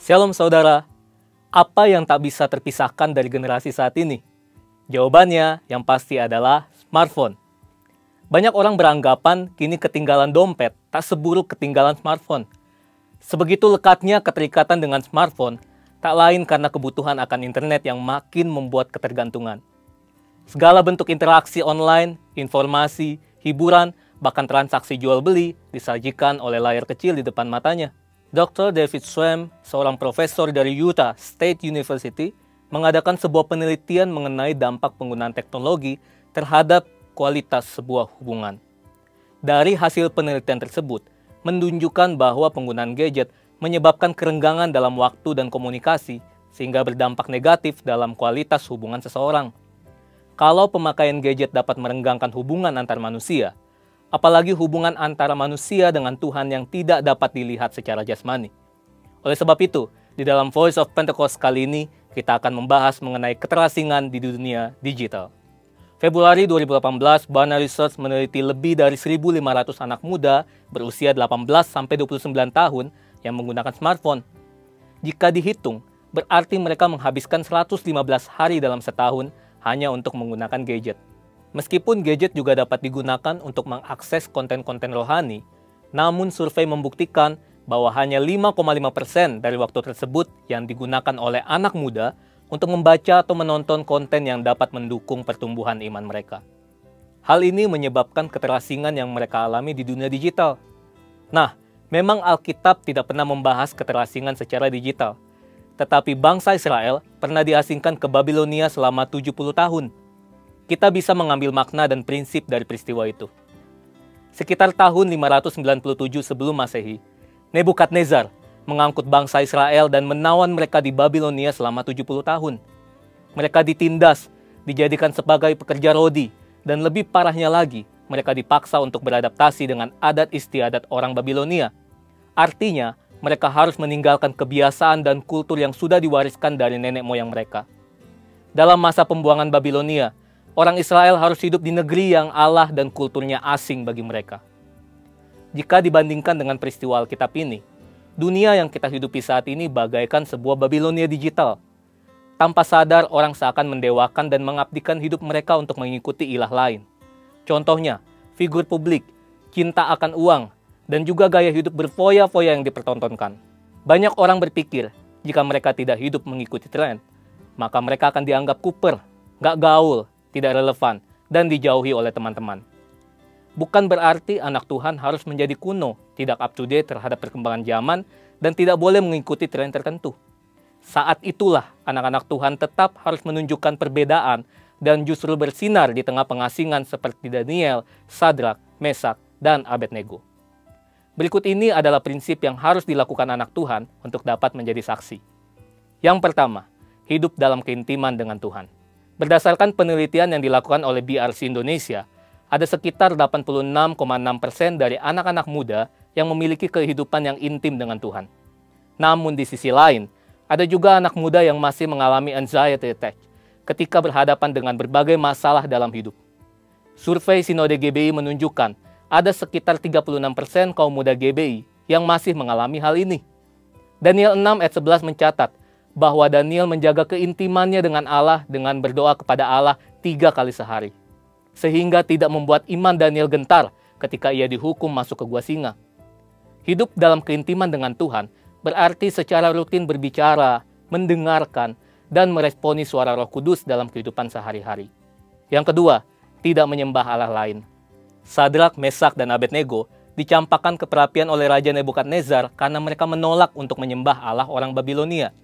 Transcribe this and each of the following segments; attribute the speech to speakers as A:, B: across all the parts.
A: Shalom saudara, apa yang tak bisa terpisahkan dari generasi saat ini? Jawabannya yang pasti adalah smartphone. Banyak orang beranggapan kini ketinggalan dompet tak seburuk ketinggalan smartphone. Sebegitu lekatnya keterikatan dengan smartphone, tak lain karena kebutuhan akan internet yang makin membuat ketergantungan. Segala bentuk interaksi online, informasi, hiburan, bahkan transaksi jual-beli disajikan oleh layar kecil di depan matanya. Dr. David Schwem, seorang profesor dari Utah State University, mengadakan sebuah penelitian mengenai dampak penggunaan teknologi terhadap kualitas sebuah hubungan. Dari hasil penelitian tersebut, menunjukkan bahwa penggunaan gadget menyebabkan kerenggangan dalam waktu dan komunikasi, sehingga berdampak negatif dalam kualitas hubungan seseorang. Kalau pemakaian gadget dapat merenggangkan hubungan antar manusia, apalagi hubungan antara manusia dengan Tuhan yang tidak dapat dilihat secara jasmani. Oleh sebab itu, di dalam Voice of Pentecost kali ini, kita akan membahas mengenai keterasingan di dunia digital. Februari 2018, Barna Research meneliti lebih dari 1.500 anak muda berusia 18-29 tahun yang menggunakan smartphone. Jika dihitung, berarti mereka menghabiskan 115 hari dalam setahun hanya untuk menggunakan gadget. Meskipun gadget juga dapat digunakan untuk mengakses konten-konten rohani, namun survei membuktikan bahwa hanya 5,5% dari waktu tersebut yang digunakan oleh anak muda untuk membaca atau menonton konten yang dapat mendukung pertumbuhan iman mereka. Hal ini menyebabkan keterasingan yang mereka alami di dunia digital. Nah, memang Alkitab tidak pernah membahas keterasingan secara digital, tetapi bangsa Israel pernah diasingkan ke Babilonia selama 70 tahun. Kita bisa mengambil makna dan prinsip dari peristiwa itu. Sekitar tahun 597 sebelum Masehi, Nebukadnezar mengangkut bangsa Israel dan menawan mereka di Babilonia selama 70 tahun. Mereka ditindas, dijadikan sebagai pekerja rodi, dan lebih parahnya lagi, mereka dipaksa untuk beradaptasi dengan adat istiadat orang Babilonia. Artinya, mereka harus meninggalkan kebiasaan dan kultur yang sudah diwariskan dari nenek moyang mereka. Dalam masa pembuangan Babilonia, orang Israel harus hidup di negeri yang Allah dan kulturnya asing bagi mereka. Jika dibandingkan dengan peristiwa Alkitab ini, dunia yang kita hidupi saat ini bagaikan sebuah Babilonia digital. Tanpa sadar, orang seakan mendewakan dan mengabdikan hidup mereka untuk mengikuti ilah lain. Contohnya, figur publik, cinta akan uang, dan juga gaya hidup berfoya-foya yang dipertontonkan. Banyak orang berpikir, jika mereka tidak hidup mengikuti tren, maka mereka akan dianggap kuper, gak gaul, tidak relevan, dan dijauhi oleh teman-teman. Bukan berarti anak Tuhan harus menjadi kuno, tidak up-to-date terhadap perkembangan zaman, dan tidak boleh mengikuti tren tertentu. Saat itulah anak-anak Tuhan tetap harus menunjukkan perbedaan dan justru bersinar di tengah pengasingan seperti Daniel, Sadrak, Mesak, dan Abednego. Berikut ini adalah prinsip yang harus dilakukan anak Tuhan untuk dapat menjadi saksi. Yang pertama, hidup dalam keintiman dengan Tuhan. Berdasarkan penelitian yang dilakukan oleh BRC Indonesia, ada sekitar 86,6% dari anak-anak muda yang memiliki kehidupan yang intim dengan Tuhan. Namun di sisi lain, ada juga anak muda yang masih mengalami anxiety attack ketika berhadapan dengan berbagai masalah dalam hidup. Survei Sinode GBI menunjukkan ada sekitar 36% kaum muda GBI yang masih mengalami hal ini. Daniel 6 ayat 11 mencatat bahwa Daniel menjaga keintimannya dengan Allah dengan berdoa kepada Allah 3 kali sehari. Sehingga tidak membuat iman Daniel gentar ketika ia dihukum masuk ke gua singa. Hidup dalam keintiman dengan Tuhan berarti secara rutin berbicara, mendengarkan, dan meresponi suara Roh Kudus dalam kehidupan sehari-hari. Yang kedua, tidak menyembah Allah lain. Sadrak, Mesak, dan Abednego dicampakkan ke perapian oleh Raja Nebukadnezar karena mereka menolak untuk menyembah Allah orang Babilonia.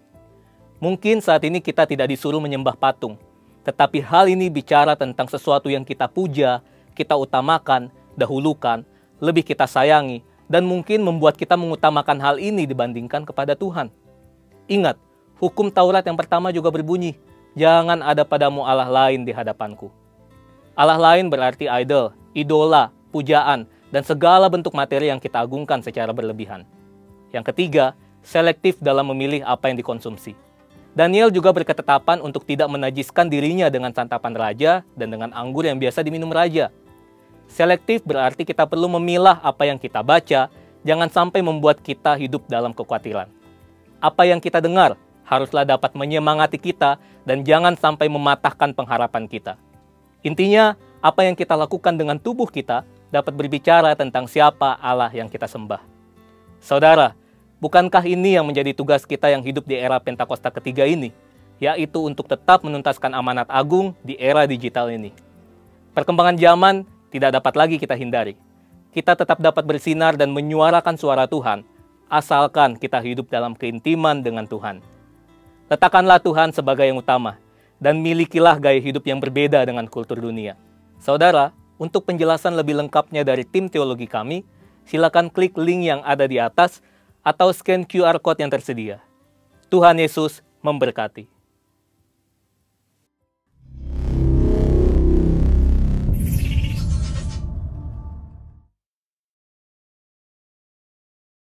A: Mungkin saat ini kita tidak disuruh menyembah patung, tetapi hal ini bicara tentang sesuatu yang kita puja, kita utamakan, dahulukan, lebih kita sayangi, dan mungkin membuat kita mengutamakan hal ini dibandingkan kepada Tuhan. Ingat, hukum Taurat yang pertama juga berbunyi, jangan ada padamu Allah lain di hadapanku. Allah lain berarti idol, idola, pujaan, dan segala bentuk materi yang kita agungkan secara berlebihan. Yang ketiga, selektif dalam memilih apa yang dikonsumsi. Daniel juga berketetapan untuk tidak menajiskan dirinya dengan santapan raja dan dengan anggur yang biasa diminum raja. Selektif berarti kita perlu memilah apa yang kita baca, jangan sampai membuat kita hidup dalam kekhawatiran. Apa yang kita dengar haruslah dapat menyemangati kita dan jangan sampai mematahkan pengharapan kita. Intinya, apa yang kita lakukan dengan tubuh kita dapat berbicara tentang siapa Allah yang kita sembah. Saudara, bukankah ini yang menjadi tugas kita yang hidup di era Pentakosta ketiga ini, yaitu untuk tetap menuntaskan amanat agung di era digital ini. Perkembangan zaman tidak dapat lagi kita hindari. Kita tetap dapat bersinar dan menyuarakan suara Tuhan, asalkan kita hidup dalam keintiman dengan Tuhan. Letakkanlah Tuhan sebagai yang utama, dan milikilah gaya hidup yang berbeda dengan kultur dunia. Saudara, untuk penjelasan lebih lengkapnya dari tim teologi kami, silakan klik link yang ada di atas atau scan QR Code yang tersedia. Tuhan Yesus memberkati.